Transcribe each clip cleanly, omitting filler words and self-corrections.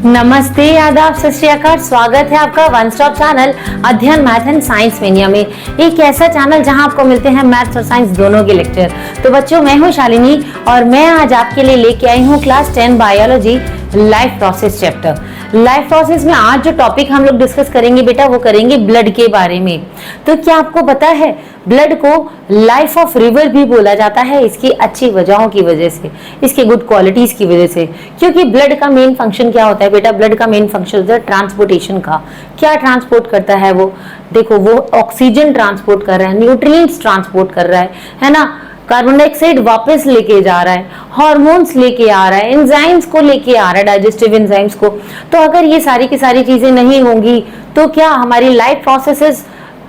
नमस्ते, आदाब, सत श्री अकाल। स्वागत है आपका वन स्टॉप चैनल अध्ययन मैथ एंड साइंस मेनिया में। एक ऐसा चैनल जहां आपको मिलते हैं मैथ्स और साइंस दोनों के लेक्चर। तो बच्चों, मैं हूं शालिनी और मैं आज आपके लिए लेके आई हूं class 10 biology life process chapter. Life process में आज जो टॉपिक हम लोग डिस्कस करेंगे बेटा, वो करेंगे ब्लड के बारे में। तो क्या आपको पता है ब्लड को लाइफ ऑफ रिवर भी बोला जाता है? इसकी अच्छी वजहों की वजह से, इसके गुड क्वालिटीज की वजह से। क्योंकि ब्लड का मेन फंक्शन क्या होता है बेटा? ब्लड का मेन फंक्शन होता है ट्रांसपोर्टेशन का। क्या ट्रांसपोर्ट करता है वो? देखो, वो ऑक्सीजन ट्रांसपोर्ट कर रहा है, न्यूट्रिएंट्स ट्रांसपोर्ट कर रहा है ना, कार्बन डाइऑक्साइड वापस लेके जा रहा है, हार्मोन्स लेके आ रहा है, एंजाइम्स को लेके आ रहा है, डाइजेस्टिव एंजाइम्स को। तो अगर ये सारी की सारी चीजें नहीं होंगी तो क्या हमारी लाइफ प्रोसेसेस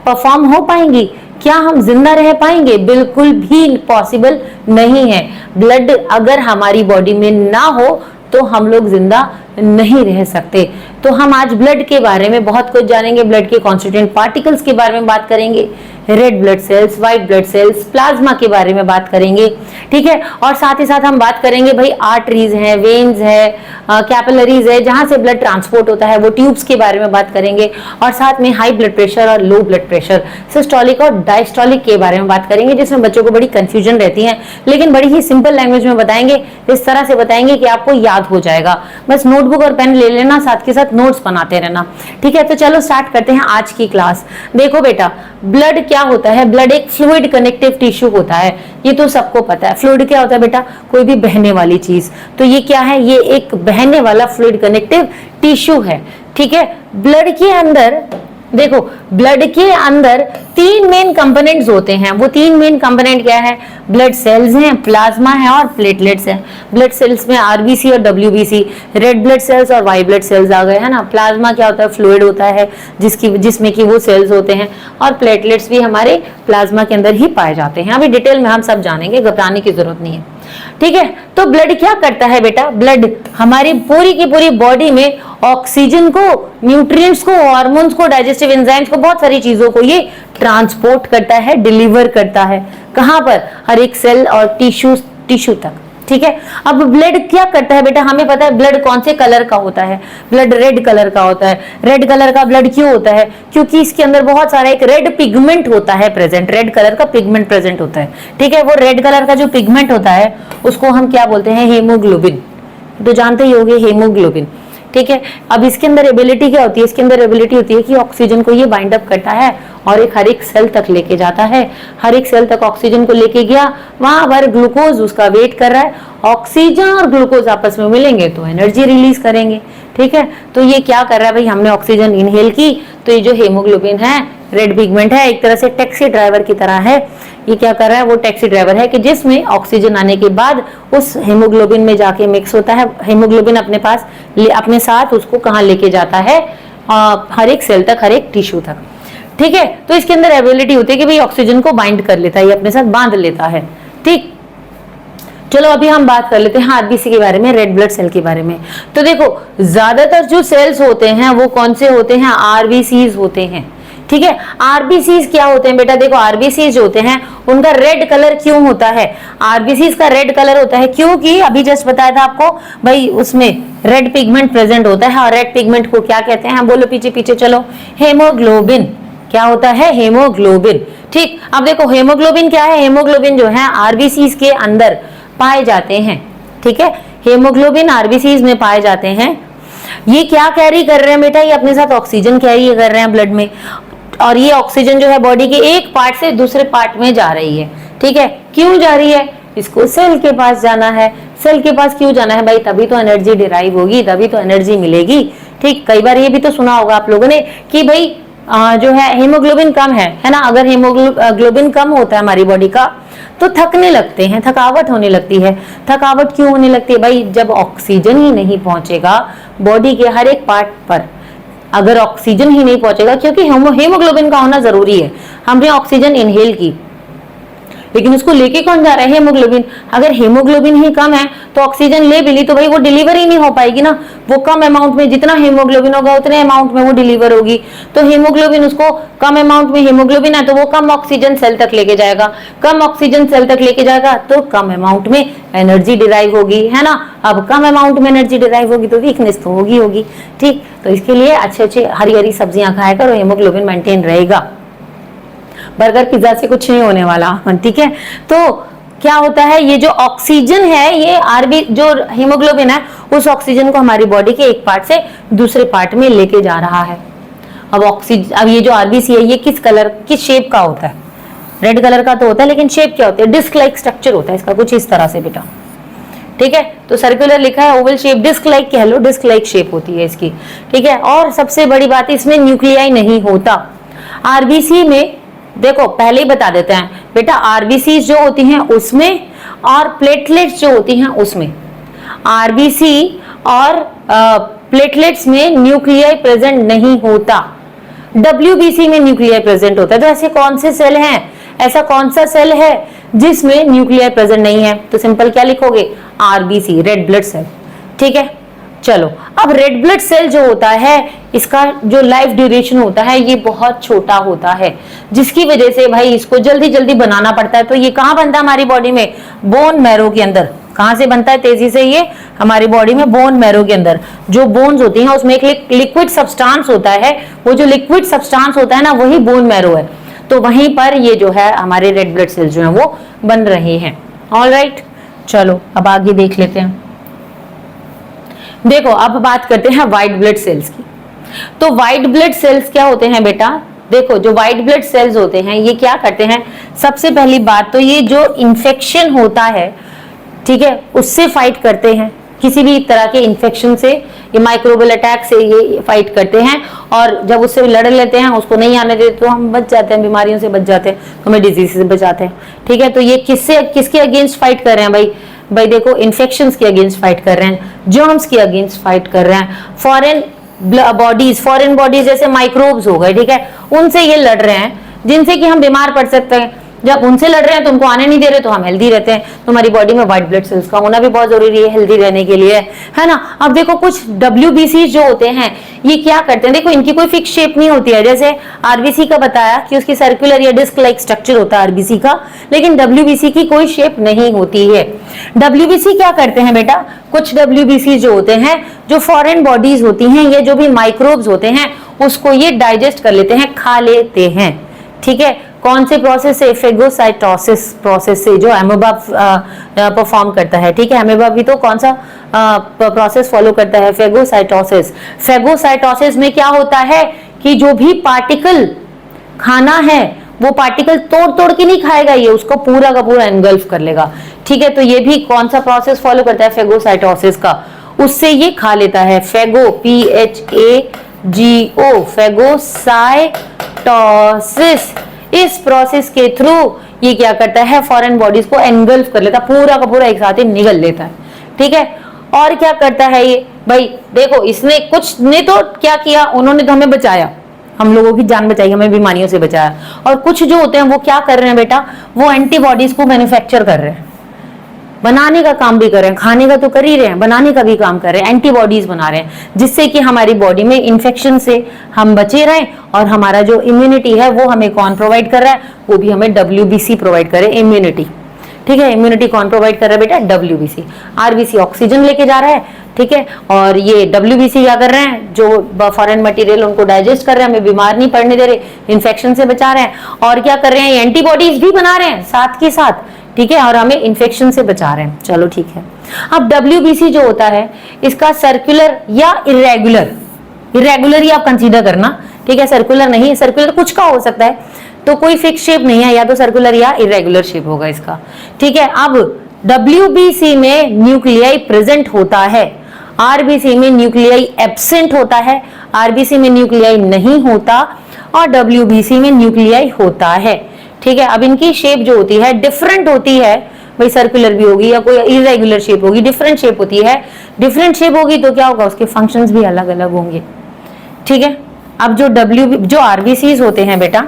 परफॉर्म हो पाएंगी? क्या हम जिंदा रह पाएंगे? बिल्कुल भी पॉसिबल नहीं है। ब्लड अगर हमारी बॉडी में ना हो तो हम लोग जिंदा नहीं रह सकते। तो हम आज ब्लड के बारे में बहुत कुछ जानेंगे। ब्लड के कॉन्स्टिट्यूएंट पार्टिकल्स के बारे में बात करेंगे, red blood cells, white blood cells, plasma के बारे में बात करेंगे, ठीक है। और साथ ही साथ हम बात करेंगे भाई आर्टरीज है, वेन्स है, कैपिलरीज है, जहां से ब्लड ट्रांसपोर्ट होता है, वो ट्यूब्स के बारे में बात करेंगे। और साथ में हाई ब्लड प्रेशर और लो ब्लड प्रेशर, सिस्टोलिक और डायस्टोलिक के बारे में बात करेंगे, जिसमें बच्चों को बड़ी कंफ्यूजन रहती है, लेकिन बड़ी ही सिंपल लैंग्वेज में बताएंगे। इस तरह से बताएंगे कि आपको याद हो जाएगा। बस नोटबुक और पेन ले लेना, साथ के साथ नोट्स बनाते रहना, ठीक है। तो चलो स्टार्ट करते हैं आज की क्लास। देखो बेटा, ब्लड क्या होता है? ब्लड एक फ्लूइड कनेक्टिव टिश्यू होता है, ये तो सबको पता है। फ्लूइड क्या होता है बेटा? कोई भी बहने वाली चीज। तो ये क्या है? ये एक बहने वाला फ्लूइड कनेक्टिव टिश्यू है, ठीक है। ब्लड के अंदर देखो, ब्लड के अंदर तीन मेन कंपोनेंट्स होते हैं। वो तीन मेन कंपोनेंट क्या है? ब्लड सेल्स हैं, प्लाज्मा है और प्लेटलेट्स हैं। ब्लड सेल्स में आरबीसी और डब्ल्यूबीसी, रेड ब्लड सेल्स और व्हाइट ब्लड सेल्स आ गए, है ना। प्लाज्मा क्या होता है? फ्लूइड होता है जिसमें कि वो सेल्स होते हैं। और प्लेटलेट्स भी हमारे प्लाज्मा के अंदर ही पाए जाते हैं। अभी डिटेल में हम सब जानेंगे, घबराने की जरूरत नहीं है, ठीक है। तो ब्लड क्या करता है बेटा? ब्लड हमारी पूरी की पूरी बॉडी में ऑक्सीजन को, न्यूट्रिएंट्स को, हार्मोन्स को, डाइजेस्टिव एंजाइम्स को, बहुत सारी चीजों को ये ट्रांसपोर्ट करता है, डिलीवर करता है। कहां पर? हर एक सेल और टिश्यू तक, ठीक है। अब ब्लड क्या करता है बेटा? हमें पता है ब्लड कौन से कलर का होता है। ब्लड रेड कलर का होता है। रेड कलर का ब्लड क्यों होता है? क्योंकि इसके अंदर बहुत सारा एक रेड पिगमेंट होता है प्रेजेंट। रेड कलर का पिगमेंट प्रेजेंट होता है, ठीक है। वो रेड कलर का जो पिगमेंट होता है उसको हम क्या बोलते हैं? हीमोग्लोबिन। तो जानते ही होंगे हीमोग्लोबिन, ठीक है। अब इसके अंदर एबिलिटी क्या होती है? इसके अंदर एबिलिटी होती है कि ऑक्सीजन को ये बाइंड अप करता है और हर एक सेल तक लेके जाता है। हर एक सेल तक ऑक्सीजन को लेके गया, वहां पर ग्लूकोज उसका वेट कर रहा है। ऑक्सीजन और ग्लूकोज आपस में मिलेंगे तो एनर्जी रिलीज करेंगे, ठीक है। तो ये क्या कर रहा है भाई? हमने ऑक्सीजन इनहेल की, तो ये जो हीमोग्लोबिन है, रेड पिगमेंट है, एक तरह से टैक्सी ड्राइवर की तरह है। ये क्या कर रहा है? वो टैक्सी ड्राइवर है कि जिसमें ऑक्सीजन आने के बाद उस हीमोग्लोबिन में जाके मिक्स होता है। हीमोग्लोबिन अपने साथ उसको कहाँ लेके जाता है? हर एक सेल तक, हर एक टिश्यू तक, ठीक है। तो इसके अंदर एबिलिटी होती है कि भाई ऑक्सीजन को बाइंड कर लेता है, ये अपने साथ बांध लेता है, ठीक। चलो अभी हम बात कर लेते हैं आरबीसी के बारे में, रेड ब्लड सेल के बारे में। तो देखो, ज्यादातर जो सेल्स होते हैं वो कौन से होते हैं? आरबीसीज होते हैं, ठीक है। आरबीसीज क्या होते हैं बेटा? देखो, आरबीसीज होते हैं, उनका रेड कलर क्यों होता है? आरबीसीज का रेड कलर होता है क्योंकि अभी जस्ट बताया था आपको भाई, उसमें रेड पिगमेंट प्रेजेंट होता है। और रेड पिगमेंट को क्या कहते हैं? बोलो पीछे पीछे चलो। हेमोग्लोबिन। क्या होता है? हेमोग्लोबिन, ठीक। अब देखो, हेमोग्लोबिन क्या है? हेमोग्लोबिन जो है आरबीसीज के अंदर पाए जाते हैं, ठीक है। हेमोग्लोबिन आरबीसीज में पाए जाते हैं। ये क्या कैरी कर रहे हैं बेटा? ये अपने साथ ऑक्सीजन कैरी कर रहे हैं ब्लड में, और ये ऑक्सीजन जो है बॉडी के एक पार्ट से दूसरे पार्ट में जा रही है, ठीक है। क्यों जा रही है? इसको सेल के पास जाना है। सेल के पास क्यों जाना है भाई? तभी तो एनर्जी डिराइव होगी, तभी तो एनर्जी मिलेगी, ठीक। कई बार ये भी तो सुना होगा आप लोगों ने कि भाई जो है हीमोग्लोबिन कम है ना। अगर हीमोग्लोबिन कम होता है हमारी बॉडी का तो थकने लगते हैं, थकावट होने लगती है। थकावट क्यों होने लगती है भाई? जब ऑक्सीजन ही नहीं पहुंचेगा बॉडी के हर एक पार्ट पर, अगर ऑक्सीजन ही नहीं पहुंचेगा, क्योंकि हीमोग्लोबिन का होना जरूरी है। हमने ऑक्सीजन इनहेल की, लेकिन उसको लेके कौन जा रहा है? हेमोग्लोबिन। अगर हेमोग्लोबिन ही कम है तो ऑक्सीजन ले भी ली तो भाई वो डिलीवर ही नहीं हो पाएगी ना, वो कम अमाउंट में, जितना हेमोग्लोबिन होगा उतने अमाउंट में वो डिलीवर होगी। तो हेमोग्लोबिन, उसको कम अमाउंट में हेमोग्लोबिन है तो वो कम ऑक्सीजन सेल तक लेके जाएगा, कम ऑक्सीजन सेल तक लेके जाएगा तो कम अमाउंट में एनर्जी डिराइव होगी, है ना। अब कम अमाउंट में एनर्जी डिराइव होगी तो वीकनेस तो होगी। ठीक, तो इसके लिए अच्छे हरी हरी सब्जियां खाया करो, हेमोग्लोबिन मेंटेन रहेगा। बर्गर पिज्जा से कुछ नहीं होने वाला। ठीक है, तो क्या होता है, ये जो ऑक्सीजन है, ये आरबी जो हीमोग्लोबिन है उस ऑक्सीजन को हमारी बॉडी के एक पार्ट से दूसरे पार्ट में लेके जा रहा है। अब ये जो आरबीसी है ये किस शेप का होता है? रेड कलर का तो होता है, लेकिन शेप क्या होता है? डिस्क लाइक स्ट्रक्चर होता है इसका, कुछ इस तरह से बेटा। ठीक है, तो सर्कुलर लिखा है, ओवल शेप, डिस्क लाइक कह लो, डिस्क लाइक शेप होती है इसकी। ठीक है, और सबसे बड़ी बात, इसमें न्यूक्लियाई नहीं होता। आरबीसी में देखो, पहले ही बता देते हैं बेटा, आरबीसी जो होती हैं उसमें और प्लेटलेट्स जो होती हैं उसमें, आरबीसी और प्लेटलेट्स में न्यूक्लियाई प्रेजेंट नहीं होता, डब्ल्यूबीसी में न्यूक्लियाई प्रेजेंट होता है। तो ऐसे कौन से सेल हैं, ऐसा कौन सा सेल है जिसमें न्यूक्लियाई प्रेजेंट नहीं है? तो सिंपल क्या लिखोगे? RBC, red blood cell. ठीक है, चलो, अब रेड ब्लड सेल जो होता है इसका जो लाइफ ड्यूरेशन होता है ये बहुत छोटा होता है, जिसकी वजह से भाई इसको जल्दी जल्दी बनाना पड़ता है। तो ये कहाँ बनता है हमारी बॉडी में? बोन मैरो के अंदर। कहाँ से बनता है तेजी से? ये हमारी बॉडी में बोन मैरो के अंदर जो बोन्स होती हैं उसमें एक लिक्विड सब्सटेंस होता है, वो जो लिक्विड सब्सटेंस होता है ना वही बोन मैरो है। तो वहीं पर ये जो है हमारे रेड ब्लड सेल जो है वो बन रहे हैं। ऑलराइट, चलो अब आगे देख लेते हैं। देखो, अब बात करते हैं व्हाइट ब्लड सेल्स की। तो व्हाइट ब्लड सेल्स क्या होते हैं बेटा? देखो, जो व्हाइट ब्लड सेल्स होते हैं ये क्या करते हैं? सबसे पहली बात तो ये जो इन्फेक्शन होता है, ठीक है, उससे फाइट करते हैं, किसी भी तरह के इन्फेक्शन से, ये माइक्रोबियल अटैक से ये फाइट करते हैं। और जब उससे लड़ लेते हैं, उसको नहीं आने देते तो हम बच जाते हैं, बीमारियों से बच जाते हैं, हमें डिजीज से बचाते हैं। ठीक है, तो ये किसके अगेंस्ट फाइट कर रहे हैं भाई देखो, इन्फेक्शंस के अगेंस्ट फाइट कर रहे हैं, जर्म्स के अगेंस्ट फाइट कर रहे हैं, फॉरेन बॉडीज जैसे माइक्रोब्स हो गए, ठीक है, उनसे ये लड़ रहे हैं जिनसे कि हम बीमार पड़ सकते हैं। जब उनसे लड़ रहे हैं तो उनको आने नहीं दे रहे तो हम हेल्दी रहते हैं। तो हमारी बॉडी में व्हाइट ब्लड सेल्स का होना भी बहुत जरूरी है हेल्दी रहने के लिए, है ना। अब देखो, कुछ डब्ल्यूबीसी जो होते हैं ये क्या करते हैं? देखो, इनकी कोई फिक्स शेप नहीं होती है। जैसे आरबीसी का बताया कि उसकी सर्कुलर या डिस्क लाइक स्ट्रक्चर होता है आरबीसी का, लेकिन डब्ल्यूबीसी की कोई शेप नहीं होती है। डब्ल्यूबीसी क्या करते हैं बेटा? कुछ डब्ल्यूबीसी जो होते हैं, जो फॉरेन बॉडीज होती हैं, ये जो भी माइक्रोब्स होते हैं उसको ये डाइजेस्ट कर लेते हैं, खा लेते हैं। ठीक है, कौन से प्रोसेस से? फेगोसाइटोसिस प्रोसेस से, जो अमीबा परफॉर्म करता है। ठीक है, अमीबा भी तो कौन सा प्रोसेस फॉलो करता है? फेगोसाइटोसिस। फेगोसाइटोसिस में क्या होता है कि जो भी पार्टिकल खाना है वो पार्टिकल तोड़ के नहीं खाएगा, ये उसको पूरा का पूरा एनगल्फ कर लेगा। ठीक है, तो ये भी कौन सा प्रोसेस फॉलो करता है? फेगोसाइटोसिस का, उससे ये खा लेता है। Phago, PHAGO, phagocytosis. इस प्रोसेस के थ्रू ये क्या करता है? फॉरेन बॉडीज को एनगल्फ कर लेता है, पूरा का पूरा एक साथ ही निगल लेता है। ठीक है, और क्या करता है ये भाई? देखो, इसने कुछ ने तो क्या किया, उन्होंने तो हमें बचाया, हम लोगों की जान बचाई, हमें बीमारियों से बचाया। और कुछ जो होते हैं वो क्या कर रहे हैं बेटा? वो एंटीबॉडीज को मैन्युफैक्चर कर रहे हैं, बनाने का काम भी कर रहे हैं, खाने का तो कर ही रहे हैं, बनाने का भी काम कर रहे हैं, एंटीबॉडीज बना रहे हैं, जिससे कि हमारी बॉडी में इन्फेक्शन से हम बचे रहें। और हमारा जो इम्यूनिटी है वो हमें कौन प्रोवाइड कर रहा है? वो भी हमें डब्ल्यूबीसी प्रोवाइड करे, इम्यूनिटी। ठीक है, इम्यूनिटी कौन प्रोवाइड कर रहा है बेटा? डब्ल्यूबीसी। आरबीसी ऑक्सीजन लेके जा रहा है, ठीक है, और ये डब्ल्यूबीसी क्या कर रहे हैं? जो फॉरेन मटेरियल उनको डाइजेस्ट कर रहे हैं, हमें बीमार नहीं पड़ने दे रहे, इन्फेक्शन से बचा रहे हैं। और क्या कर रहे हैं? एंटीबॉडीज भी बना रहे हैं साथ के साथ, ठीक है, और हमें इन्फेक्शन से बचा रहे हैं। चलो ठीक है, अब डब्ल्यूबीसी जो होता है इसका सर्कुलर या इरेगुलर ही आप कंसीडर करना, ठीक है, सर्कुलर नहीं, सर्कुलर कुछ का हो सकता है, तो कोई फिक्स शेप नहीं है, या तो सर्कुलर या इरेगुलर शेप होगा इसका। ठीक है, अब डब्ल्यूबीसी में न्यूक्लियाई प्रेजेंट होता है, आरबीसी में न्यूक्लियाई एब्सेंट होता है, आरबीसी में न्यूक्लियाई नहीं होता और डब्ल्यूबीसी में न्यूक्लियाई होता है। ठीक है, अब इनकी शेप जो होती है डिफरेंट होती है, भाई सर्कुलर भी होगी या कोई इरेगुलर शेप होगी, डिफरेंट शेप होती है। डिफरेंट शेप होगी तो क्या होगा? उसके फंक्शंस भी अलग अलग होंगे। ठीक है, अब जो आरबीसीज होते हैं बेटा,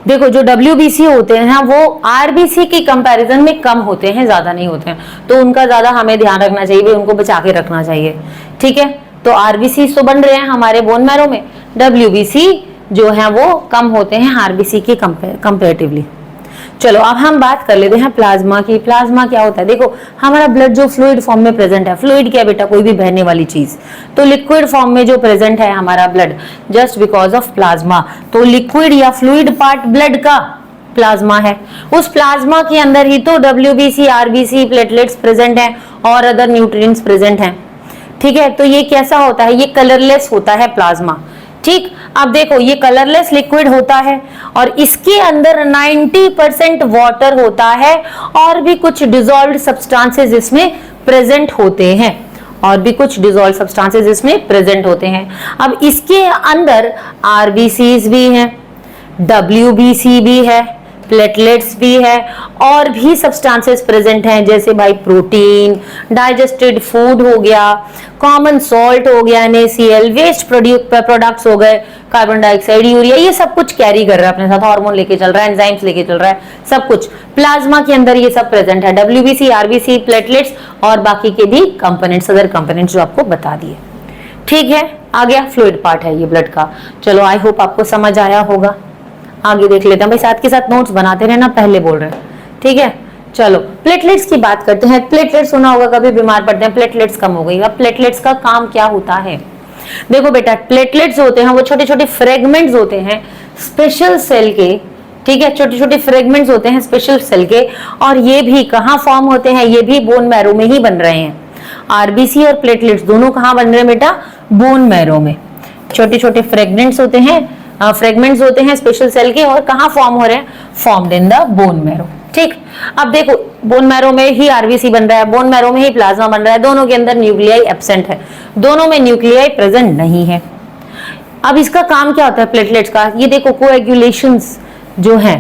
देखो जो WBC होते हैं वो RBC की कंपैरिजन में कम होते हैं, ज्यादा नहीं होते हैं, तो उनका ज्यादा हमें ध्यान रखना चाहिए, उनको बचा के रखना चाहिए। ठीक है, तो RBC तो बन रहे हैं हमारे बोन मैरो में, WBC जो है वो कम होते हैं RBC के कंपेरेटिवली। चलो अब हम बात कर लेते हैं प्लाज्मा की। प्लाज्मा क्या होता है? देखो हमारा ब्लड जो फ्लूइड फॉर्म में प्रेजेंट है, फ्लूइड क्या बेटा? कोई भी बहने वाली चीज, तो लिक्विड फॉर्म में जो प्रेजेंट है हमारा blood just because of plasma, तो लिक्विड या फ्लूइड पार्ट ब्लड का प्लाज्मा है। उस प्लाज्मा के अंदर ही तो WBC, RBC, प्लेटलेट्स प्रेजेंट हैं और अदर न्यूट्रिएंट्स प्रेजेंट हैं। ठीक है, तो ये कैसा होता है? ये कलरलेस होता है प्लाज्मा। ठीक, अब देखो ये कलरलेस लिक्विड होता है और इसके अंदर 90% वाटर होता है और भी कुछ डिसॉल्व्ड सब्सटेंसेस इसमें प्रेजेंट होते हैं, और भी कुछ डिसॉल्व्ड सब्सटेंसेस इसमें प्रेजेंट होते हैं। अब इसके अंदर RBCs भी हैं, WBC भी है, प्लेटलेट्स भी है और भी सब्सटेंसेस प्रेजेंट हैं, जैसे भाई प्रोटीन, डाइजेस्टेड फूड हो गया, कॉमन सॉल्ट हो गया, NaCl, वेस्ट प्रोडक्ट्स हो गए, कार्बन डाइऑक्साइड, यूरिया, ये सब कुछ कैरी कर रहा है अपने साथ, हार्मोन लेके चल रहा है, एंजाइम्स लेके चल रहा है, सब कुछ प्लाज्मा के अंदर ये सब प्रेजेंट है। WBC, RBC, प्लेटलेट्स और बाकी के भी कंपोनेंट्स, अदर कंपोनेंट्स जो आपको बता दिए। ठीक है, आ गया फ्लूइड पार्ट है ये ब्लड का। चलो आई होप आपको समझ आया होगा। आगे देख लेते हैं भाई, साथ के साथ नोट्स बनाते रहना, पहले बोल रहे हैं। ठीक है, चलो प्लेटलेट्स की बात करते हैं। प्लेटलेट्स सुना होगा, कभी बीमार पड़ते हैं, प्लेटलेट्स कम हो गई। अब प्लेटलेट्स का काम क्या होता है? देखो बेटा, प्लेटलेट्स होते हैं वो छोटे छोटे फ्रेगमेंट्स होते हैं स्पेशल सेल के। ठीक है, छोटे छोटे फ्रेगमेंट्स होते हैं स्पेशल सेल के, और ये भी कहाँ फॉर्म होते हैं? ये भी बोन मैरो में ही बन रहे हैं। RBC और प्लेटलेट्स दोनों कहाँ बन रहे हैं बेटा? बोन मैरो में। छोटे छोटे फ्रेगमेंट्स होते हैं, फ्रेगमेंट्स होते हैं स्पेशल सेल के, और कहाँ फॉर्म हो रहे हैं? Formed in the bone marrow. ठीक, अब देखो बोन मैरो में ही RBC बन रहा है, बोन मैरो में ही प्लाज्मा बन रहा है, दोनों के अंदर न्यूक्लियाई एब्सेंट है, दोनों में न्यूक्लियाई प्रेजेंट नहीं है। अब इसका काम क्या होता है प्लेटलेट्स का? ये देखो कोएगुलेशंस जो है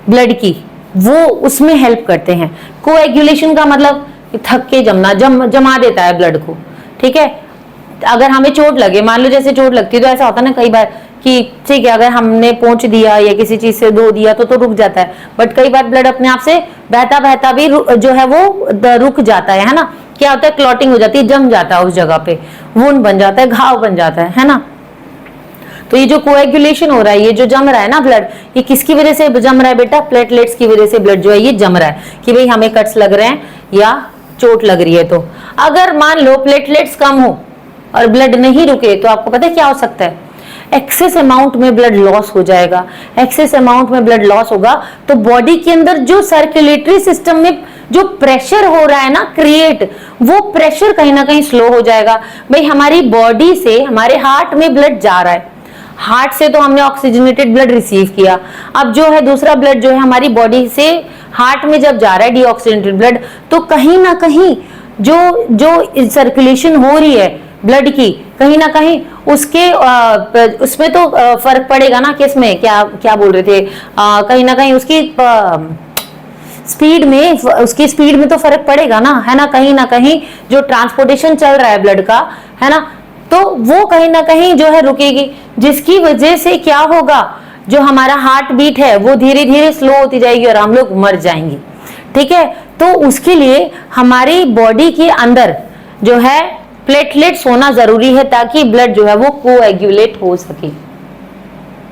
ब्लड की, वो उसमें हेल्प करते हैं। कोएगुलेशन का मतलब थक के जमना, जमा देता है ब्लड को। ठीक है, अगर हमें चोट लगे, मान लो जैसे चोट लगती है तो ऐसा होता है ना कई बार कि ठीक है अगर हमने पोंछ दिया या किसी चीज से धो दिया तो रुक जाता है, बट कई बार ब्लड अपने आप से बहता बहता भी जो है वो रुक जाता है ना। क्या होता है? क्लॉटिंग हो जाती है, जम जाता है उस जगह पे, वुंड बन जाता है, घाव बन जाता है ना। तो ये जो कोएगुलेशन हो रहा है, ये जो जम रहा है ना ब्लड, ये किसकी वजह से जम रहा है बेटा? प्लेटलेट्स की वजह से ब्लड जो है ये जम रहा है, कि भाई हमें कट्स लग रहे हैं या चोट लग रही है। तो अगर मान लो प्लेटलेट्स कम हो और ब्लड नहीं रुके तो आपको पता है क्या हो सकता है? एक्सेस अमाउंट में ब्लड लॉस हो जाएगा। एक्सेस अमाउंट में ब्लड लॉस होगा तो बॉडी के अंदर जो सर्कुलेटरी सिस्टम में जो प्रेशर हो रहा है ना क्रिएट, वो प्रेशर कहीं ना कहीं स्लो हो जाएगा। भाई हमारी बॉडी से हमारे हार्ट में ब्लड जा रहा है, हार्ट से तो हमने ऑक्सीजनेटेड ब्लड रिसीव किया, अब जो है दूसरा ब्लड जो है हमारी बॉडी से हार्ट में जब जा रहा है डीऑक्सीजनेटेड ब्लड, तो कहीं ना कहीं जो सर्कुलेशन हो रही है ब्लड की, कहीं ना कहीं उसके उसमें तो फर्क पड़ेगा ना। किसमें? क्या बोल रहे थे? कहीं ना कहीं उसकी स्पीड में तो फर्क पड़ेगा ना, है ना। कहीं जो ट्रांसपोर्टेशन चल रहा है ब्लड का, है ना, तो वो कहीं ना कहीं जो है रुकेगी, जिसकी वजह से क्या होगा? जो हमारा हार्ट बीट है वो धीरे धीरे स्लो होती जाएगी और हम लोग मर जाएंगे। ठीक है, तो उसके लिए हमारी बॉडी के अंदर जो है प्लेटलेट्स होना जरूरी है, ताकि ब्लड जो है वो कोएगुलेट हो सके।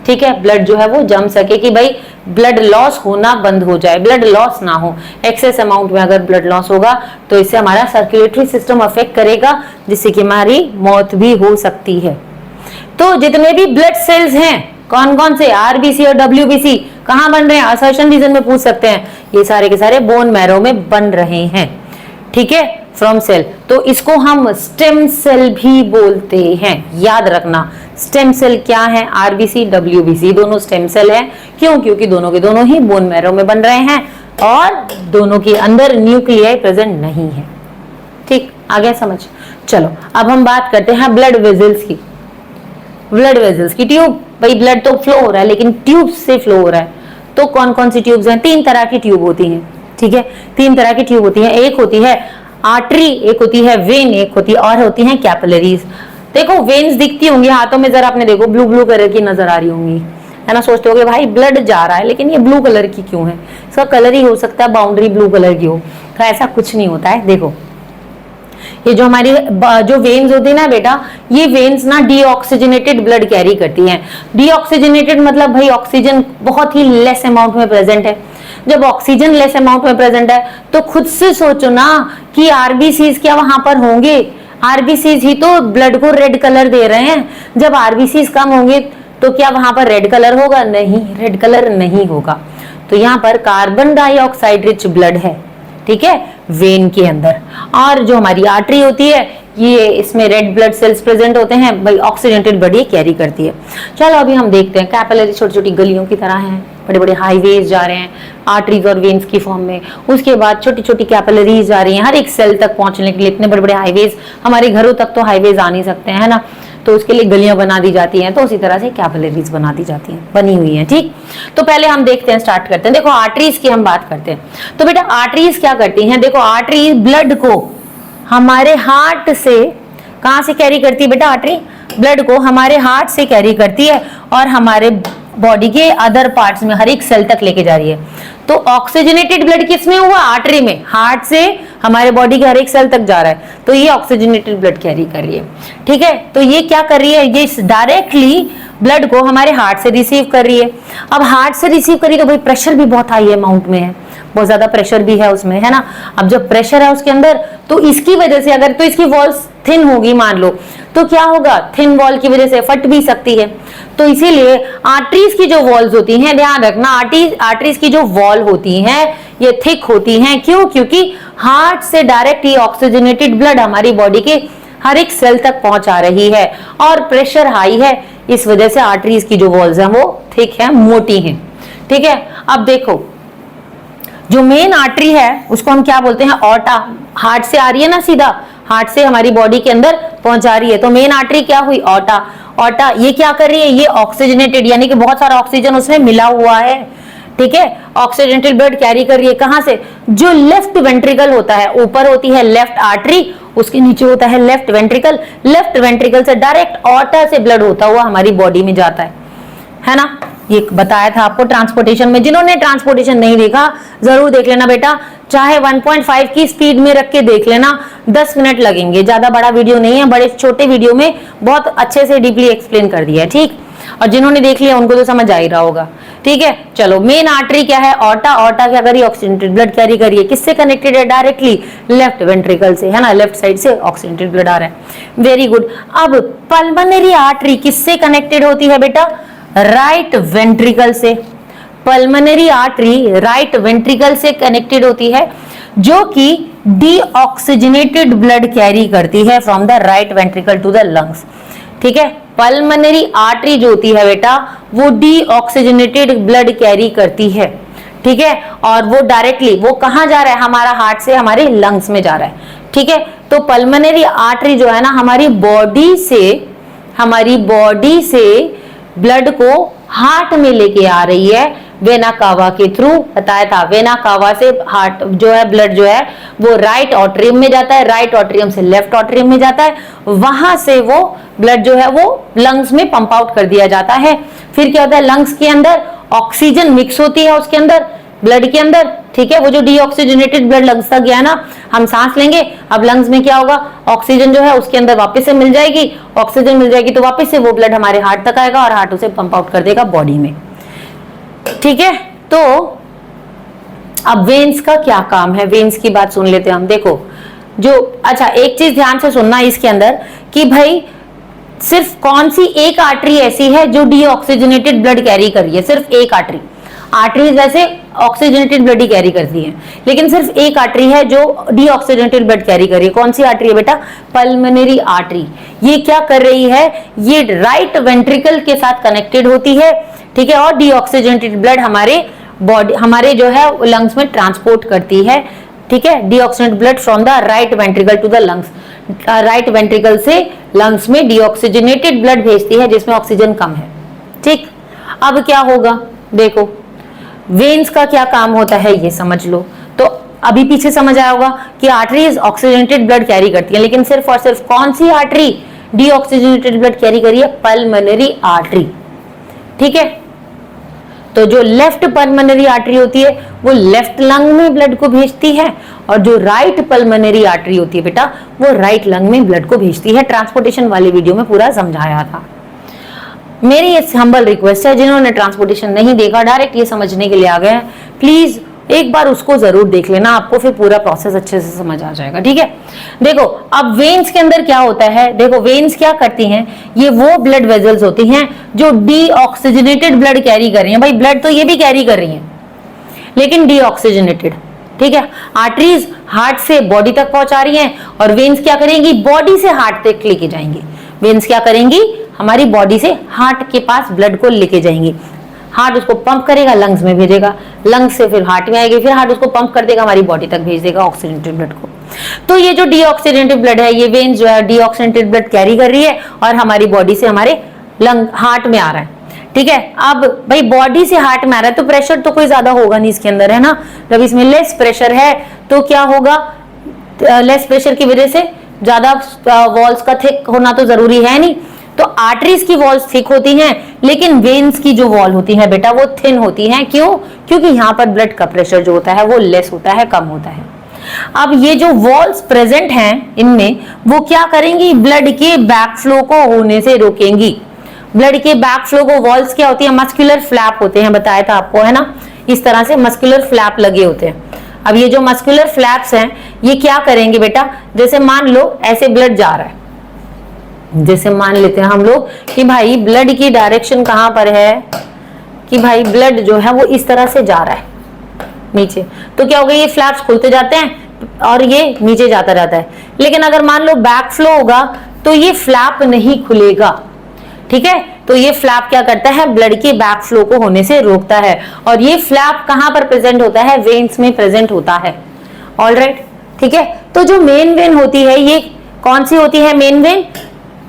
ठीक है, ब्लड जो है वो जम सके, कि भाई ब्लड लॉस होना बंद हो जाए, ब्लड लॉस ना हो। एक्सेस अमाउंट में अगर ब्लड लॉस होगा तो इससे हमारा सर्कुलेटरी सिस्टम अफेक्ट करेगा, जिससे कि हमारी मौत भी हो सकती है। तो जितने भी ब्लड सेल्स हैं, कौन कौन से? RBC और WBC कहाँ बन रहे हैं? असर्शन रीजन में पूछ सकते हैं। ये सारे के सारे बोन मैरो में बन रहे हैं। ठीक है, फ्रॉम सेल। तो इसको हम स्टेम सेल भी बोलते हैं, याद रखना। स्टेम सेल क्या है? RBC, WBC दोनों स्टेम सेल है। क्यों? क्योंकि दोनों के दोनों ही बोन मैरो में बन रहे हैं और दोनों के अंदर न्यूक्लियाई प्रेजेंट नहीं है। ठीक, आ गया समझ? चलो अब हम बात करते हैं ब्लड वेजल्स की। ब्लड वेजल्स की ट्यूब, भाई ब्लड तो फ्लो हो रहा है लेकिन ट्यूब से फ्लो हो रहा है, तो कौन कौन सी ट्यूब्स हैं? 3 तरह की ट्यूब होती हैं। ठीक है, 3 तरह की ट्यूब होती हैं। एक होती है आर्टरी, एक होती है वेन, एक होती है और होती है कैपिलरीज। देखो वेन्स दिखती होंगी हाथों में, जरा आपने देखो ब्लू ब्लू कलर की नजर आ रही होंगी, है ना। सोचते होगे भाई ब्लड जा रहा है लेकिन ये ब्लू कलर की क्यों है, इसका कलर ही हो सकता है बाउंड्री ब्लू कलर की हो, तो ऐसा कुछ नहीं होता है। देखो ये जो हमारी जो वेन्स होती है ना बेटा, ये वेन्स ना डीऑक्सीजनेटेड ब्लड कैरी करती हैं। डीऑक्सीजनेटेड मतलब भाई ऑक्सीजन बहुत ही लेस अमाउंट में प्रेजेंट है। जब ऑक्सीजन लेस अमाउंट में प्रेजेंट है तो खुद से सोचो ना कि आरबीसीज क्या वहां पर होंगे, आरबीसीज ही तो ब्लड को रेड कलर दे रहे हैं। जब आरबीसीज कम होंगे तो क्या वहां पर रेड कलर होगा? नहीं, रेड कलर नहीं होगा। तो यहाँ पर कार्बन डाइऑक्साइड रिच ब्लड है, ठीक है, वेन के अंदर। और जो हमारी आर्टरी होती है ये इसमें रेड ब्लड सेल्स प्रेजेंट होते हैं, भाई ऑक्सीडेंटेड ब्लड ये कैरी करती है। चलो अभी हम देखते हैं कैपिलरी छोटी छोटी गलियों की तरह हैं, बड़े बड़े हाईवेज जा रहे हैं आर्टरीज और वेन्स की फॉर्म में। उसके बाद छोटी छोटी कैपिलरीज जा रही हैं हर एक सेल तक पहुंचने के लिए। इतने बड़े बड़े हाईवेज, हमारे घरों तक तो हाईवेज आ नहीं सकते हैं ना, तो उसके लिए गलियां बना दी जाती हैं, तो उसी तरह से कैपिलरीज बना दी जाती हैं, बनी हुई हैं, ठीक। तो पहले हम देखते हैं, स्टार्ट करते हैं। देखो आर्टरीज की हम बात करते हैं। तो बेटा आर्टरीज क्या करती हैं? देखो आर्टरी ब्लड को हमारे हार्ट से कहां से कैरी करती है बेटा? आर्टरी ब्लड को हमारे हार्ट से कैरी करती है और हमारे बॉडी के अदर पार्ट्स में हर एक सेल तक लेके जा रही है। तो ऑक्सीजनेटेड ब्लड किसमें हुआ? आर्टरी में। हार्ट से हमारे बॉडी के हर एक सेल तक जा रहा है, तो ये ऑक्सीजनेटेड ब्लड कैरी कर रही है, ठीक है। तो ये क्या कर रही है? ये डायरेक्टली ब्लड को हमारे हार्ट से रिसीव कर रही है। अब हार्ट से रिसीव करी तो भाई प्रेशर भी बहुत हाई अमाउंट में है, बहुत ज्यादा प्रेशर भी है उसमें, है ना। अब जब प्रेशर है उसके अंदर तो इसकी वजह से अगर तो इसकी वॉल्स थिन होगी मान लो, तो क्या होगा? थिन वॉल की वजह से फट भी सकती है। तो इसीलिए आर्टरीज की जो वॉल्स होती हैं, ध्यान रखना, आर्टरीज की जो वॉल होती हैं ये थिक होती हैं। क्यों? क्योंकि हार्ट से डायरेक्ट ही ऑक्सीजनेटेड ब्लड हमारी बॉडी के हर एक सेल तक पहुंचा रही है और प्रेशर हाई है, इस वजह से आर्टरीज की जो वॉल्स हैं वो थिक है, मोटी हैं, ठीक है। अब देखो जो मेन आर्टरी है उसको हम क्या बोलते हैं? ऑर्टा। हार्ट से आ रही है ना सीधा, हार्ट से हमारी बॉडी के अंदर पहुंचा रही है, तो मेन आर्टरी क्या हुई? ऑर्टा। ऑर्टा ये क्या कर रही है? ये ऑक्सीजनेटेड यानी कि बहुत सारा ऑक्सीजन उसमें मिला हुआ है, ठीक है। ऑक्सीजनेटेड ब्लड कैरी कर रही है कहां से? जो लेफ्ट वेंट्रिकल होता है, ऊपर होती है लेफ्ट आर्टरी, उसके नीचे होता है लेफ्ट वेंट्रिकल। लेफ्ट वेंट्रिकल से डायरेक्ट ऑर्टा से ब्लड होता हुआ हमारी बॉडी में जाता है ना। ये बताया था आपको ट्रांसपोर्टेशन में। जिन्होंने ट्रांसपोर्टेशन नहीं देखा जरूर देख लेना बेटा, चाहे 1.5 की स्पीड में रख के देख लेना, 10 मिनट लगेंगे, ज्यादा बड़ा वीडियो नहीं है, बड़े छोटे वीडियो में बहुत अच्छे से डीपली एक्सप्लेन कर दिया है, ठीक। और जिन्होंने देख लिया उनको तो समझ आ ही रहा होगा, ठीक है। चलो मेन आर्टरी क्या है? ऑर्टा। ऑर्टा क्या करिए? ऑक्सीजनेटेड ब्लड कैरी करिए। किससे कनेक्टेड है? डायरेक्टली लेफ्ट वेंट्रिकल से, है ना, लेफ्ट साइड से ऑक्सीजनेटेड ब्लड आ रहा है, वेरी गुड। अब पल्मोनरी आर्टरी किससे कनेक्टेड होती है बेटा? राइट वेंट्रिकल से। पल्मोनरी आर्टरी राइट वेंट्रिकल से कनेक्टेड होती है, जो कि डीऑक्सीजनेटेड ब्लड कैरी करती है from the right ventricle to the lungs, ठीक है। पल्मोनरी आर्टरी जो होती है बेटा वो डीऑक्सीजनेटेड ब्लड कैरी करती है, ठीक है। और वो डायरेक्टली वो कहां जा रहा है? हमारा हार्ट से हमारे लंग्स में जा रहा है, ठीक है। तो पल्मोनरी आर्टरी जो है ना हमारी बॉडी से ब्लड को हार्ट में लेके आ रही है वेना कावा के थ्रू। बताया था वेना कावा से हार्ट जो है ब्लड जो है वो राइट ऑट्रियम में जाता है, राइट ऑट्रियम से लेफ्ट ऑट्रियम में जाता है, वहां से वो ब्लड जो है वो लंग्स में पंप आउट कर दिया जाता है। फिर क्या होता है? लंग्स के अंदर ऑक्सीजन मिक्स होती है उसके अंदर, ब्लड के अंदर, ठीक है। वो जो डीऑक्सीजनेटेड ब्लड लंग्स तक गया ना, हम सांस लेंगे, अब लंग्स में क्या होगा? ऑक्सीजन जो है उसके अंदर वापस से मिल जाएगी, ऑक्सीजन मिल जाएगी तो वापस से वो ब्लड हमारे हार्ट तक आएगा और हार्ट उसे पंप आउट कर देगा बॉडी में, ठीक है। तो अब वेन्स का क्या काम है? वेन्स की बात सुन लेते हैं हम। देखो जो अच्छा एक चीज ध्यान से सुनना इसके अंदर कि भाई सिर्फ कौन सी एक आर्टरी ऐसी है जो डीऑक्सीजनेटेड ब्लड कैरी कर रही है? सिर्फ एक आर्टरी। आर्टरीज वैसे ऑक्सीजनेटेड ब्लड ही कैरी करती हैं, लेकिन सिर्फ एक आर्टरी है जो डीऑक्सीजनेटेड ब्लड कैरी कर रही है। कौन सी आर्टरी है बेटा? Pulmonary artery. ये क्या कर रही है? ये राइट वेंट्रिकल के साथ कनेक्टेड होती है, ठीक है, और डीऑक्सीजनेटेड ब्लड हमारे जो है लंग्स में ट्रांसपोर्ट करती है, ठीक है। Deoxygenated blood from the right ventricle to the lungs, right ventricle से लंग्स में डीऑक्सीजनेटेड ब्लड भेजती है जिसमें ऑक्सीजन कम है, ठीक। अब क्या होगा? देखो वेन्स का क्या काम होता है ये समझ लो। तो अभी पीछे समझ आया होगा कि आर्टरीज ऑक्सीजनेटेड ब्लड कैरी करती है, लेकिन सिर्फ और सिर्फ कौन सी आर्टरी डीऑक्सीजनेटेड ब्लड कैरी करी है? पल्मोनरी आर्टरी, ठीक है। तो जो लेफ्ट पल्मोनरी आर्टरी होती है वो लेफ्ट लंग में ब्लड को भेजती है, और जो राइट पल्मोनरी आर्टरी होती है बेटा वो राइट लंग में ब्लड को भेजती है। ट्रांसपोर्टेशन वाली वीडियो में पूरा समझाया था। मेरी ये हम्बल रिक्वेस्ट है, जिन्होंने ट्रांसपोर्टेशन नहीं देखा, डायरेक्ट ये समझने के लिए आ गए हैं, प्लीज एक बार उसको जरूर देख लेना, आपको फिर पूरा प्रोसेस अच्छे से समझ आ जाएगा। ठीक है, देखो अब वेन्स के अंदर क्या होता है, देखो वेन्स क्या करती हैं, ये वो ब्लड वेजल्स होती हैं जो डीऑक्सीजनेटेड ब्लड कैरी कर रही हैं। भाई ब्लड तो ये भी कैरी कर रही हैं लेकिन डीऑक्सीजनेटेड। ठीक है, आर्टरीज हार्ट से बॉडी तक पहुंचा रही हैं, और वेन्स क्या करेंगी, बॉडी से हार्ट तक लेके जाएंगी। वेन्स क्या करेंगी, हमारी बॉडी से हार्ट के पास ब्लड को लेके जाएंगी। हार्ट उसको पंप करेगा, लंग्स में भेजेगा, लंग्स से फिर हार्ट में आएगी, फिर हार्ट उसको पंप कर देगा, हमारी बॉडी तक भेज देगा ऑक्सीजनेटेड ब्लड को। तो ये जो डीऑक्सीजनेटेड ब्लड है, ये वेन जो है डीऑक्सीजनेटेड ब्लड कैरी कर रही है और हमारी बॉडी से हमारे लंग हार्ट में आ रहा है। ठीक है, अब भाई बॉडी से हार्ट में आ रहा है तो प्रेशर तो कोई ज्यादा होगा नहीं इसके अंदर, है ना। जब इसमें लेस प्रेशर है तो क्या होगा, लेस प्रेशर की वजह से ज्यादा वॉल्स का थिक होना तो जरूरी है नहीं, तो आर्टरीज की वॉल्स थिक होती हैं, लेकिन वेन्स की जो वॉल होती है बेटा वो थिन होती हैं। क्यों, क्योंकि यहाँ पर ब्लड का प्रेशर जो होता है वो लेस होता है, कम होता है। अब ये जो वॉल्स प्रेजेंट हैं इनमें, वो क्या करेंगी, ब्लड के बैक फ्लो को होने से रोकेंगी। ब्लड के बैक फ्लो को, वॉल्स क्या होती है, मस्कुलर फ्लैप होते हैं, बताया था आपको, है ना। इस तरह से मस्कुलर फ्लैप लगे होते हैं। अब ये जो मस्कुलर फ्लैप्स हैं ये क्या करेंगे बेटा, जैसे मान लो ऐसे ब्लड जा रहा है, जैसे मान लेते हैं हम लोग कि भाई ब्लड की डायरेक्शन कहां पर है, कि भाई ब्लड जो है वो इस तरह से जा रहा है नीचे, तो क्या होगा, ये फ्लैप्स खुलते जाते हैं और ये नीचे जाता रहता है। लेकिन अगर मान लो बैक फ्लो होगा तो ये फ्लैप नहीं खुलेगा। ठीक है, तो ये फ्लैप क्या करता है, ब्लड के बैक फ्लो को होने से रोकता है, और ये फ्लैप कहां पर प्रेजेंट होता है, वेन्स में प्रेजेंट होता है। ऑलराइट, ठीक है, तो जो मेन वेन होती है ये कौन सी होती है, main vein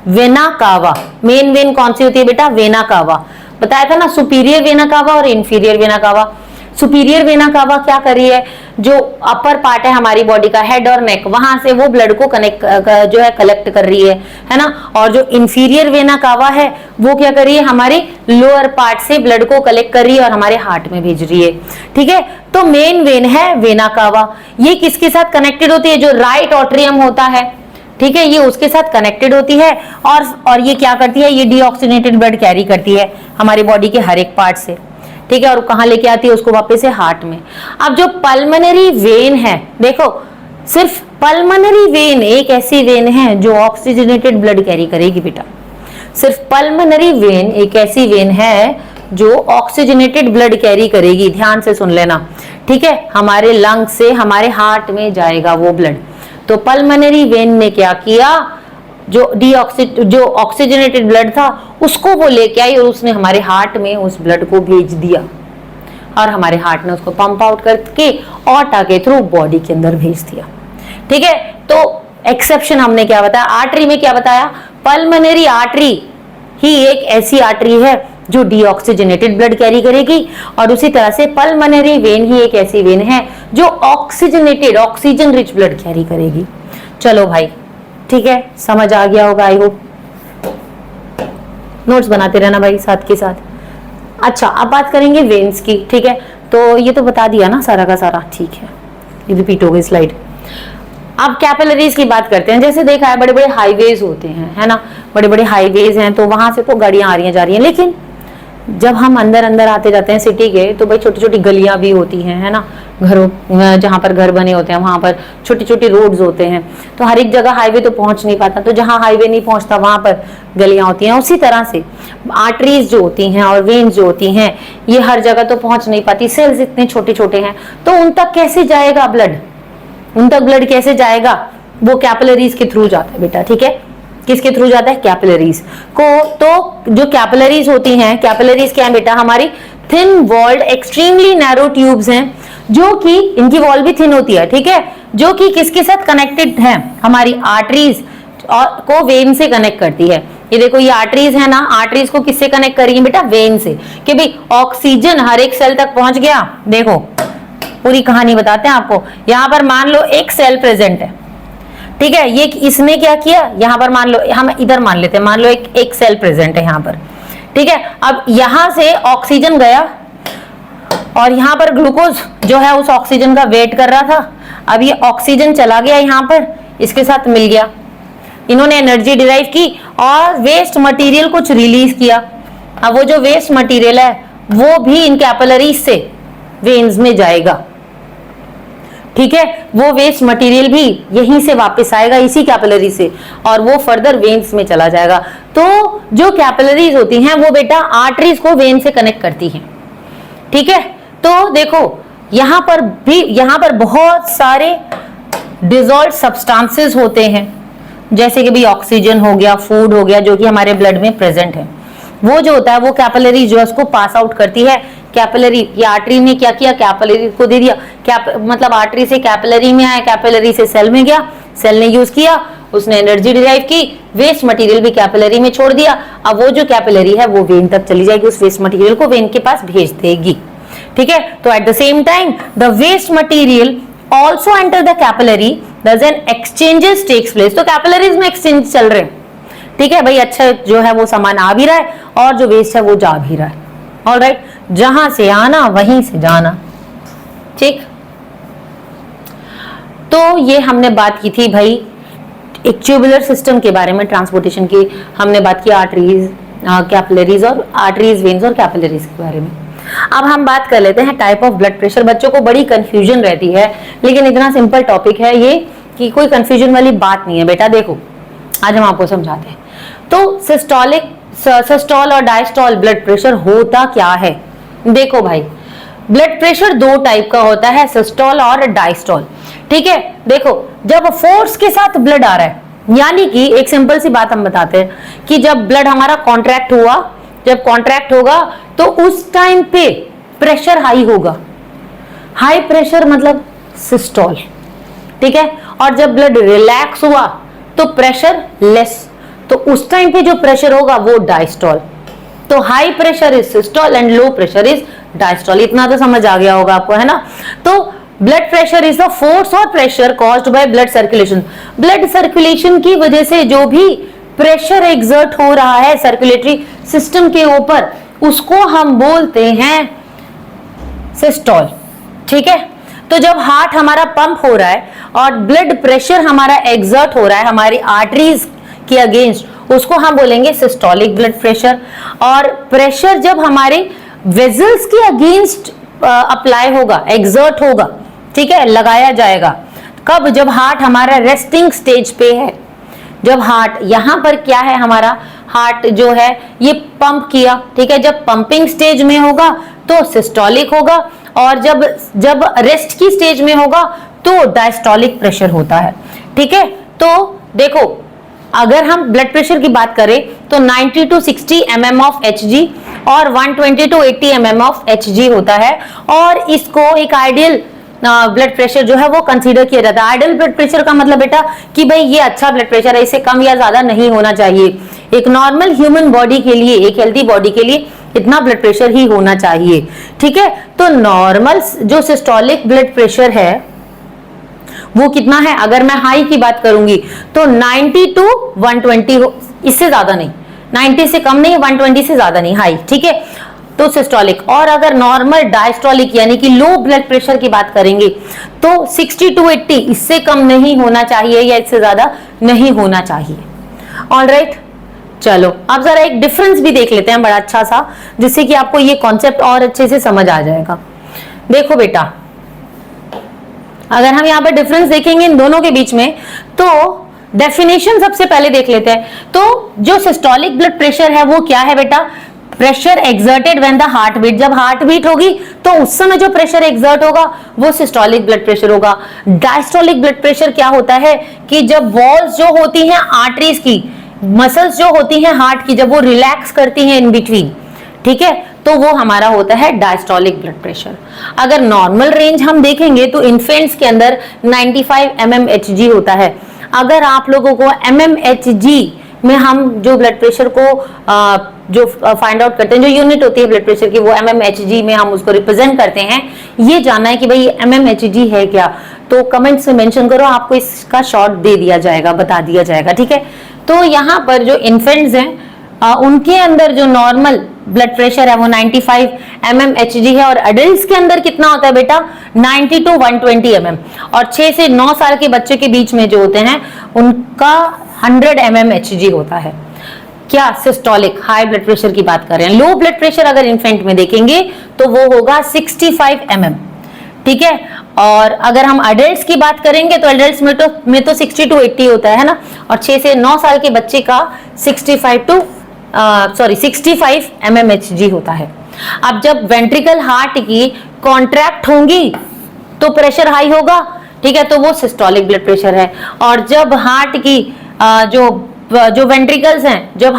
vena cava. Main vein कौन सी होती है बेटा, वेना कावा। बताया था ना, सुपीरियर वेना कावा और inferior vena cava. Superior vena cava क्या कर रही है, जो अपर पार्ट है हमारी बॉडी का, हेड और नेक, वहां से वो ब्लड को कनेक्ट जो है कलेक्ट कर रही है ना। और जो इंफीरियर वेना कावा है वो क्या कर रही है, हमारे लोअर पार्ट से ब्लड को कलेक्ट कर रही है और हमारे हार्ट में भेज रही है। ठीक है, तो मेन वेन है वेना कावा। ये किसके साथ कनेक्टेड होती है, जो राइट ऑट्रियम होता है, ठीक है, ये उसके साथ कनेक्टेड होती है, और ये क्या करती है, ये डीऑक्सीजनेटेड ब्लड कैरी करती है हमारी बॉडी के हर एक पार्ट से। ठीक है, और कहां लेके आती है उसको, वापस से हार्ट में। अब जो पल्मोनरी वेन है, देखो सिर्फ पल्मोनरी वेन एक ऐसी वेन है जो ऑक्सीजनेटेड ब्लड कैरी करेगी बेटा। सिर्फ पल्मोनरी वेन एक ऐसी वेन है जो ऑक्सीजनेटेड ब्लड कैरी करेगी। ध्यान से सुन लेना, ठीक है, हमारे लंग से हमारे हार्ट में जाएगा वो ब्लड। तो पल्मोनरी वेन ने क्या किया, जो ऑक्सीजनेटेड ब्लड था उसको वो लेके आई और उसने हमारे हार्ट में उस ब्लड को भेज दिया, और हमारे हार्ट ने उसको पंप आउट करके ऑर्टा के थ्रू बॉडी के अंदर भेज दिया। ठीक है, तो एक्सेप्शन हमने क्या बताया, आर्टरी में क्या बताया, पल्मोनरी आर्टरी ही एक ऐसी आर्टरी है जो डीऑक्सीजनेटेड ब्लड कैरी करेगी, और उसी तरह से पल्मोनरी वेन ही एक ऐसी वेन है जो oxygenated, oxygen rich blood carry करेगी। चलो भाई, ठीक है, समझ आ गया होगा, आई होप। नोट्स बनाते रहना भाई साथ के साथ। अच्छा, अब बात करेंगे वेन्स की। ठीक है, तो ये तो बता दिया ना सारा का सारा, ठीक है, ये रिपीट हो गई स्लाइड। अब कैपिलरीज की बात करते हैं। जैसे देखा है, बड़े बड़े हाईवेज होते हैं, है ना, बड़े बड़े हाईवेज हैं, तो वहां से तो गाड़ियां आ रही हैं जा रही हैं, लेकिन जब हम अंदर अंदर आते जाते हैं सिटी के, तो भाई छोटी छोटी गलियां भी होती हैं, है ना, घरों जहां पर घर बने होते हैं वहां पर छोटी छोटी रोड्स होते हैं। तो हर एक जगह हाईवे तो पहुंच नहीं पाता, तो जहां हाईवे नहीं पहुंचता वहां पर गलियां होती हैं। उसी तरह से आर्टरीज जो होती हैं और वेन्स जो होती हैं, ये हर जगह तो पहुंच नहीं पाती, सेल्स इतने छोटे छोटे हैं, तो उन तक कैसे जाएगा ब्लड, उन तक ब्लड कैसे जाएगा, वो कैपिलरीज के थ्रू जाता है बेटा। ठीक है, किसके थ्रू जाता है, कैपिलरीज को। तो जो कैपिलरीज होती हैं, कैपिलरीज क्या है बेटा, हमारी thin walled extremely narrow tubes हैं, जो कि इनकी वॉल भी थिन होती है, ठीक है, जो कि किसके साथ कनेक्टेड है, हमारी आर्टरीज को वेन से कनेक्ट करती है। ये देखो, ये आर्टरीज है ना, आर्टरीज को किससे कनेक्ट करेंगे बेटा, वेन से, कि भाई ऑक्सीजन हर एक सेल तक पहुंच गया। देखो पूरी कहानी बताते हैं आपको। यहां पर मान लो एक सेल प्रेजेंट है, ठीक है, ये इसने क्या किया, यहां पर मान लो, हम इधर मान लेते हैं, मान लो एक सेल प्रेजेंट है यहां पर, ठीक है। अब यहां से ऑक्सीजन गया और यहाँ पर ग्लूकोज जो है उस ऑक्सीजन का वेट कर रहा था। अब ये ऑक्सीजन चला गया यहाँ पर, इसके साथ मिल गया, इन्होंने एनर्जी डिराइव की और वेस्ट मटेरियल कुछ रिलीज किया। अब वो जो वेस्ट मटेरियल है वो भी इन कैपिलरीज से वेन्स में जाएगा, ठीक है। वो वेस्ट मटेरियल भी यहीं से वापस आएगा, इसी कैपिलरी से, और वो फर्दर वेन्स में चला जाएगा। तो जो कैपिलरीज होती हैं वो बेटा आर्टरीज को वेन से कनेक्ट करती हैं, ठीक है। तो देखो यहां पर बहुत सारे डिसॉल्व्ड सब्सटेंसेस होते हैं, जैसे कि भी ऑक्सीजन हो गया, फूड हो गया, जो कि हमारे ब्लड में प्रेजेंट है। वो जो होता है वो कैपिलरी जो है उसको पास आउट करती है। कैपिलरी, ये आर्टरी ने क्या किया, कैपिलरी को दे दिया, मतलब आर्टरी से कैपिलरी में आया, कैपिलरी से सेल में गया, सेल ने यूज किया, उसने एनर्जी डिराइव की, वेस्ट मटेरियल भी कैपिलरी में छोड़ दिया। अब वो जो कैपिलरी है वो वेन तक चली जाएगी, उस वेस्ट मटेरियल को वेन के पास भेज देगी, ठीक है। तो at the same time the waste material also enter the capillary, thus an exchanges takes place. तो कैपिलरीज में एक्सचेंज चल रहे हैं, ठीक है भाई। अच्छा जो है वो सामान आ भी रहा है और जो वेस्ट है वो जा भी रहा है, ऑलराइट। जहां से आना वहीं से जाना, ठीक। तो ये हमने बात की थी भाई एक ट्यूबुलर सिस्टम के बारे में, ट्रांसपोर्टेशन की हमने बात की, आर्टरीज, कैपिलरीज और आर्टरीज, वेन्स और कैपिलरीज के बारे में। अब हम बात कर लेते हैं टाइप ऑफ ब्लड प्रेशर। बच्चों को बड़ी कंफ्यूजन रहती है, लेकिन इतना सिंपल टॉपिक है ये कि कोई कंफ्यूजन वाली बात नहीं है बेटा। देखो आज हम आपको समझाते हैं। तो सिस्टोल और डायस्टोल ब्लड प्रेशर होता क्या है? देखो भाई, ब्लड प्रेशर दो टाइप का होता है, सिस्टोल और डायस्टोल, ठीक है। देखो जब फोर्स के साथ ब्लड आ रहा है, यानी कि एक सिंपल सी बात हम बताते हैं कि जब ब्लड हमारा कॉन्ट्रैक्ट हुआ, जब कॉन्ट्रैक्ट होगा तो उस टाइम पे प्रेशर हाई होगा, हाई प्रेशर मतलब सिस्टोल, ठीक है। और जब ब्लड रिलैक्स हुआ तो प्रेशर लेस, तो उस टाइम पे जो प्रेशर होगा वो डायस्टोल। तो high pressure is systole and low pressure is diastole. इतना तो समझ आ गया होगा आपको, है ना। तो blood pressure is the force और pressure caused by blood circulation. Blood circulation की वजह से जो भी प्रेशर एग्जर्ट हो रहा है सर्कुलेटरी सिस्टम के ऊपर, उसको हम बोलते हैं सिस्टोल, ठीक है। तो जब हार्ट हमारा पंप हो रहा है और ब्लड प्रेशर हमारा एग्जर्ट हो रहा है हमारी आर्टरीज के अगेंस्ट, उसको हम बोलेंगे सिस्टोलिक ब्लड प्रेशर। और प्रेशर जब हमारे वेजल्स के अगेंस्ट अप्लाई होगा, एग्जर्ट होगा, ठीक है, लगाया जाएगा, कब? जब हार्ट हमारा रेस्टिंग स्टेज पे है, जब हार्ट यहां पर क्या है, हमारा हार्ट जो है ये पंप किया, ठीक है। जब पंपिंग स्टेज में होगा तो सिस्टोलिक होगा, और जब रेस्ट की स्टेज में होगा तो डायस्टोलिक प्रेशर होता है, ठीक है। तो देखो अगर हम ब्लड प्रेशर की बात करें तो 90 to 60 mm ऑफ Hg और 120 to 80 mm ऑफ Hg होता है, और इसको एक आइडियल ब्लड प्रेशर जो है वो कंसीडर किया जाता है। आइडियल ब्लड प्रेशर का मतलब बेटा कि भाई ये अच्छा ब्लड प्रेशर है, इससे कम या ज्यादा नहीं होना चाहिए। एक नॉर्मल ह्यूमन बॉडी के लिए, एक हेल्थी बॉडी के लिए इतना ब्लड प्रेशर ही होना चाहिए, ठीक है। तो नॉर्मल जो सिस्टोलिक ब्लड प्रेशर है वो कितना है? अगर मैं हाई की बात करूंगी तो 90 to 120, इससे ज्यादा नहीं, 90 से कम नहीं, 120 से ज्यादा नहीं, हाई, ठीक है। तो सिस्टोलिक। और अगर नॉर्मल डायस्टोलिक यानी कि लो ब्लड प्रेशर की बात करेंगे तो 60 to 80, इससे कम नहीं होना चाहिए या इससे ज्यादा नहीं होना चाहिए, ऑलराइट। चलो अब जरा एक डिफरेंस भी देख लेते हैं बड़ा अच्छा सा, जिससे कि आपको ये कॉन्सेप्ट और अच्छे से समझ आ जाएगा। देखो बेटा, अगर हम यहाँ पर डिफरेंस देखेंगे इन दोनों के बीच में तो डेफिनेशन सबसे पहले देख लेते हैं। तो जो सिस्टोलिक ब्लड प्रेशर है वो क्या है बेटा? Pressure exerted when the heart beat, जब हार्ट बीट होगी तो उस समय जो प्रेशर एक्सर्ट होगा वो सिस्टोलिक ब्लड प्रेशर होगा। डायस्टोलिक ब्लड प्रेशर क्या होता है कि जब वॉल्स जो होती हैं आर्टरीज की, मसल्स जो होती हैं हार्ट की, जब वो रिलैक्स करती हैं इन बिटवीन, ठीक है, तो वो हमारा होता है डायस्टोलिक ब्लड प्रेशर। अगर नॉर्मल रेंज हम देखेंगे तो इन्फेंट्स के अंदर 95 mmHg होता है। अगर आप लोगों को mmHg में हम जो ब्लड प्रेशर को जो फाइंड आउट करते हैं, जो यूनिट होती है ब्लड प्रेशर की, वो mmHg में हम उसको रिप्रेजेंट करते हैं। ये जानना है कि भाई mmHg है क्या, तो कमेंट से मेंशन करो, आपको इसका शॉर्ट दे दिया जाएगा, बता दिया जाएगा, ठीक है। तो यहाँ पर जो इन्फेंट्स हैं उनके अंदर जो नॉर्मल ब्लड प्रेशर है वो 95 mmHg है, और एडल्ट्स के अंदर कितना होता है बेटा 90 to 120 mm, और 6 से 9 साल के बच्चे के बीच में जो होते हैं उनका 100 mmHg होता है। क्या सिस्टोलिक हाई ब्लड प्रेशर की बात कर रहे हैं। लो ब्लड प्रेशर अगर इन्फेंट में देखेंगे तो वो होगा 65 mm, ठीक है। और अगर हम अडल्ट्स की बात करेंगे तो अडल्ट्स में तो 60 to 80 होता है ना, और 6 से 9 साल के बच्चे का 65 mmHg होता है। अब जब वेंट्रिकल हार्ट की कॉन्ट्रैक्ट होंगी तो प्रेशर हाई होगा, ठीक है, तो वो सिस्टोलिक ब्लड प्रेशर है। और जब हार्ट की जो वेंट्रिकल्स हैं, जब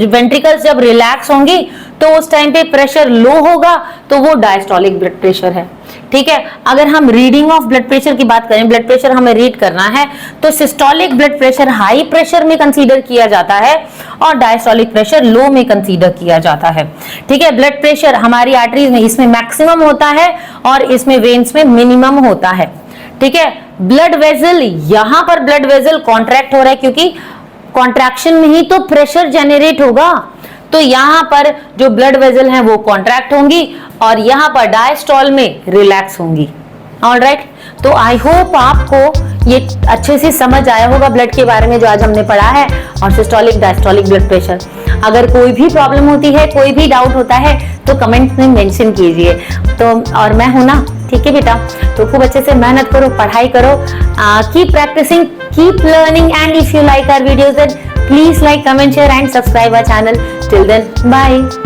वेंट्रिकल्स जब रिलैक्स होंगी तो उस टाइम पे प्रेशर लो होगा, तो वो डायस्टोलिक ब्लड प्रेशर है, ठीक है। अगर हम रीडिंग ऑफ ब्लड प्रेशर की बात करें, ब्लड प्रेशर हमें रीड करना है, तो systolic blood pressure high pressure में कंसीडर किया जाता है और डायस्टोलिक प्रेशर लो में कंसीडर किया जाता है, ठीक है। ब्लड प्रेशर हमारी आर्टरीज में इसमें मैक्सिमम होता है और इसमें वेन्स में मिनिमम होता है, ठीक है। ब्लड वेसल, यहां पर ब्लड वेसल कॉन्ट्रैक्ट हो रहा है क्योंकि कॉन्ट्रैक्शन में ही तो प्रेशर जनरेट होगा, तो यहां पर जो ब्लड वेसल हैं वो कॉन्ट्रैक्ट होंगी और यहां पर डायस्टोल में रिलैक्स होंगी। ऑलराइट, तो आई होप आपको ये अच्छे से समझ आया होगा ब्लड के बारे में जो आज हमने पढ़ा है, और सिस्टोलिक डायस्टोलिक ब्लड प्रेशर। अगर कोई भी प्रॉब्लम होती है, कोई भी डाउट होता है तो कमेंट में मेंशन कीजिए। तो और मैं हूं ना, ठीक है बेटा, तो खूब अच्छे से मेहनत करो, पढ़ाई करो, keep practising, keep learning, and if you like our videos then please like, comment, share and subscribe our channel. Till then, bye.